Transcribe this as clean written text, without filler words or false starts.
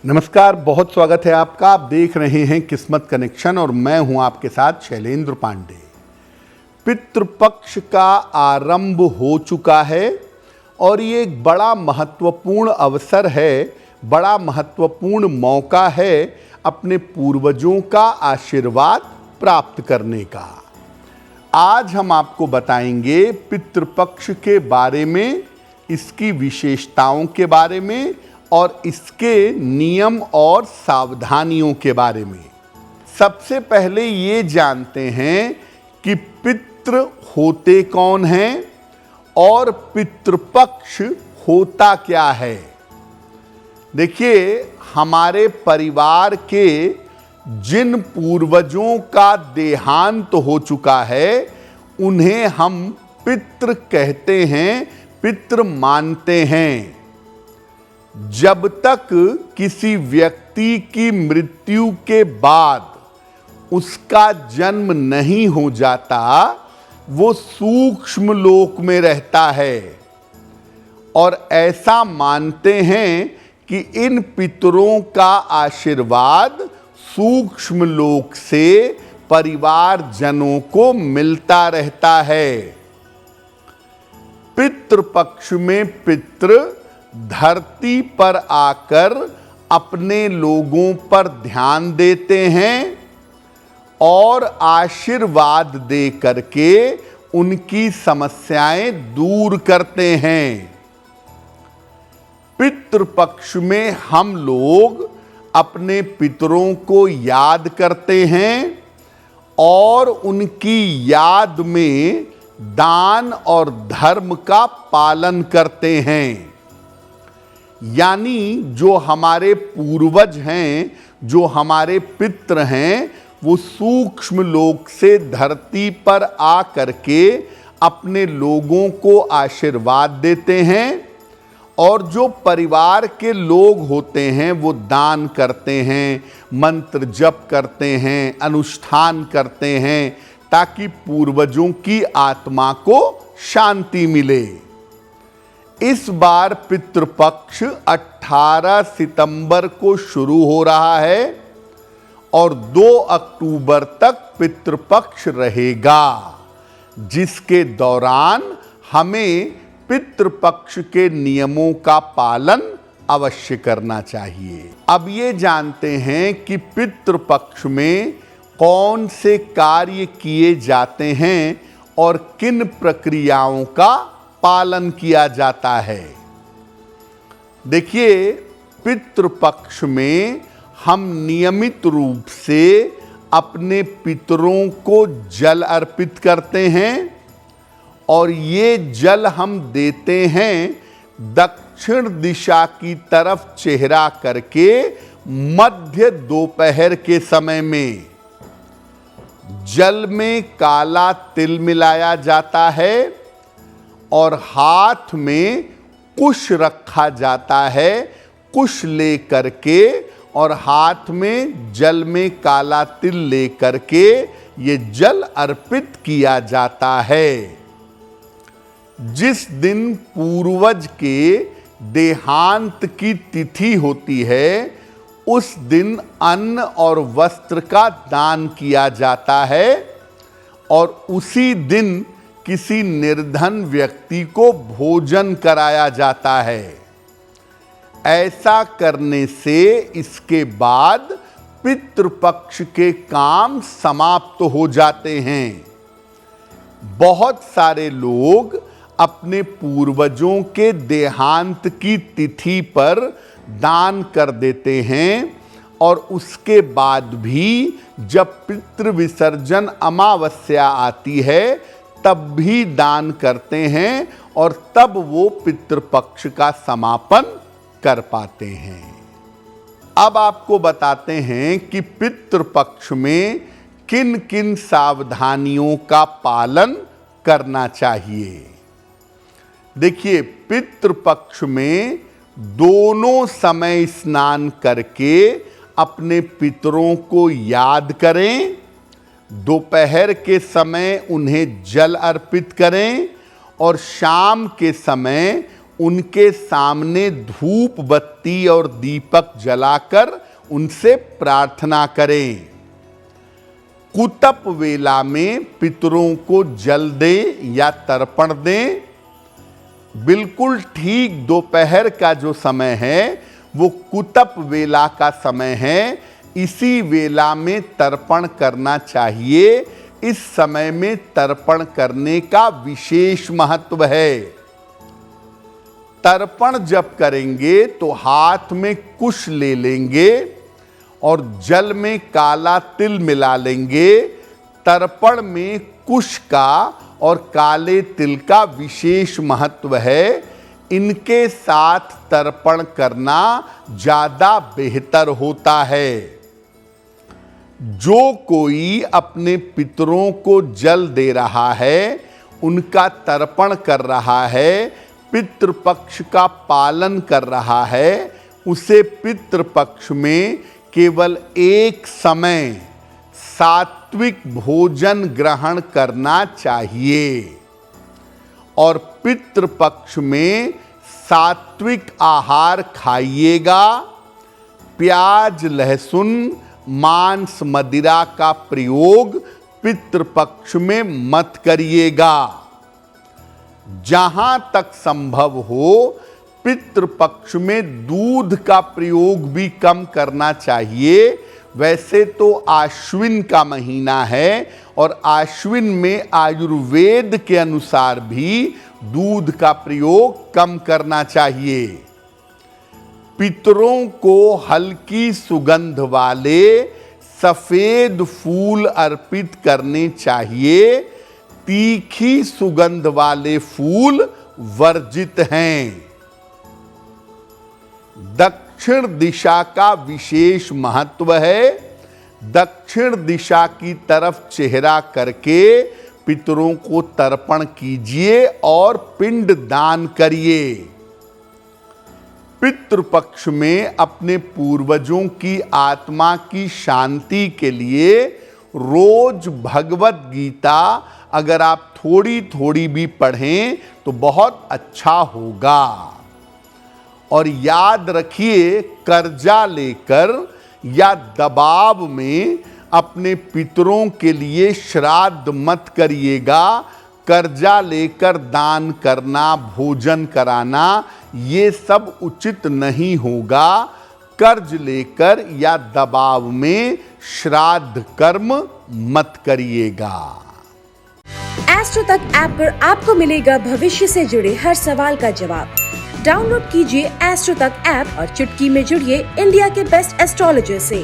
नमस्कार, बहुत स्वागत है आपका। आप देख रहे हैं किस्मत कनेक्शन और मैं हूं आपके साथ शैलेंद्र पांडे। पितृपक्ष का आरंभ हो चुका है और ये एक बड़ा महत्वपूर्ण अवसर है, बड़ा महत्वपूर्ण मौका है अपने पूर्वजों का आशीर्वाद प्राप्त करने का। आज हम आपको बताएंगे पितृपक्ष के बारे में, इसकी विशेषताओं के बारे में और इसके नियम और सावधानियों के बारे में। सबसे पहले ये जानते हैं कि पितृ होते कौन हैं और पितृपक्ष होता क्या है। देखिए, हमारे परिवार के जिन पूर्वजों का देहांत हो चुका है उन्हें हम पितृ कहते हैं, पितृ मानते हैं। जब तक किसी व्यक्ति की मृत्यु के बाद उसका जन्म नहीं हो जाता, वो सूक्ष्म लोक में रहता है और ऐसा मानते हैं कि इन पितरों का आशीर्वाद सूक्ष्म लोक से परिवारजनों को मिलता रहता है। पितृपक्ष में पितृ धरती पर आकर अपने लोगों पर ध्यान देते हैं और आशीर्वाद दे करके उनकी समस्याएं दूर करते हैं। पितृपक्ष में हम लोग अपने पितरों को याद करते हैं और उनकी याद में दान और धर्म का पालन करते हैं। यानी जो हमारे पूर्वज हैं, जो हमारे पितृ हैं, वो सूक्ष्म लोक से धरती पर आ करके अपने लोगों को आशीर्वाद देते हैं और जो परिवार के लोग होते हैं वो दान करते हैं, मंत्र जप करते हैं, अनुष्ठान करते हैं ताकि पूर्वजों की आत्मा को शांति मिले। इस बार पितृपक्ष 18 सितंबर को शुरू हो रहा है और 2 अक्टूबर तक पितृपक्ष रहेगा, जिसके दौरान हमें पितृपक्ष के नियमों का पालन अवश्य करना चाहिए। अब ये जानते हैं कि पितृपक्ष में कौन से कार्य किए जाते हैं और किन प्रक्रियाओं का पालन किया जाता है। देखिए, पितृपक्ष में हम नियमित रूप से अपने पितरों को जल अर्पित करते हैं और ये जल हम देते हैं दक्षिण दिशा की तरफ चेहरा करके मध्य दोपहर के समय में। जल में काला तिल मिलाया जाता है और हाथ में कुश रखा जाता है। कुश ले करके और हाथ में जल में काला तिल ले करके ये जल अर्पित किया जाता है। जिस दिन पूर्वज के देहांत की तिथि होती है उस दिन अन्न और वस्त्र का दान किया जाता है और उसी दिन किसी निर्धन व्यक्ति को भोजन कराया जाता है। ऐसा करने से इसके बाद पितृपक्ष के काम समाप्त हो जाते हैं। बहुत सारे लोग अपने पूर्वजों के देहांत की तिथि पर दान कर देते हैं और उसके बाद भी जब पितृ विसर्जन अमावस्या आती है तब भी दान करते हैं और तब वो पितृपक्ष का समापन कर पाते हैं। अब आपको बताते हैं कि पितृपक्ष में किन किन सावधानियों का पालन करना चाहिए। देखिए, पितृपक्ष में दोनों समय स्नान करके अपने पितरों को याद करें। दोपहर के समय उन्हें जल अर्पित करें और शाम के समय उनके सामने धूप बत्ती और दीपक जलाकर उनसे प्रार्थना करें। कुतप वेला में पितरों को जल दें या तर्पण दें। बिल्कुल ठीक दोपहर का जो समय है वो कुतप वेला का समय है। इसी वेला में तर्पण करना चाहिए। इस समय में तर्पण करने का विशेष महत्व है। तर्पण जब करेंगे तो हाथ में कुश ले लेंगे और जल में काला तिल मिला लेंगे। तर्पण में कुश का और काले तिल का विशेष महत्व है। इनके साथ तर्पण करना ज्यादा बेहतर होता है। जो कोई अपने पितरों को जल दे रहा है, उनका तर्पण कर रहा है, पितृपक्ष का पालन कर रहा है, उसे पितृपक्ष में केवल एक समय सात्विक भोजन ग्रहण करना चाहिए और पितृपक्ष में सात्विक आहार खाइएगा। प्याज, लहसुन, मांस, मदिरा का प्रयोग पितृपक्ष में मत करिएगा। जहां तक संभव हो पितृपक्ष में दूध का प्रयोग भी कम करना चाहिए। वैसे तो आश्विन का महीना है और आश्विन में आयुर्वेद के अनुसार भी दूध का प्रयोग कम करना चाहिए। पितरों को हल्की सुगंध वाले सफेद फूल अर्पित करने चाहिए। तीखी सुगंध वाले फूल वर्जित हैं। दक्षिण दिशा का विशेष महत्व है। दक्षिण दिशा की तरफ चेहरा करके पितरों को तर्पण कीजिए और पिंड दान करिए। पितृपक्ष में अपने पूर्वजों की आत्मा की शांति के लिए रोज भगवत गीता अगर आप थोड़ी थोड़ी भी पढ़ें तो बहुत अच्छा होगा। और याद रखिए, कर्जा लेकर या दबाव में अपने पितरों के लिए श्राद्ध मत करिएगा। कर्जा लेकर दान करना, भोजन कराना, ये सब उचित नहीं होगा। कर्ज लेकर या दबाव में श्राद्ध कर्म मत करिएगा। एस्ट्रो तक ऐप पर आपको मिलेगा भविष्य से जुड़े हर सवाल का जवाब। डाउनलोड कीजिए एस्ट्रो तक ऐप और चुटकी में जुड़िए इंडिया के बेस्ट एस्ट्रोलॉजर से।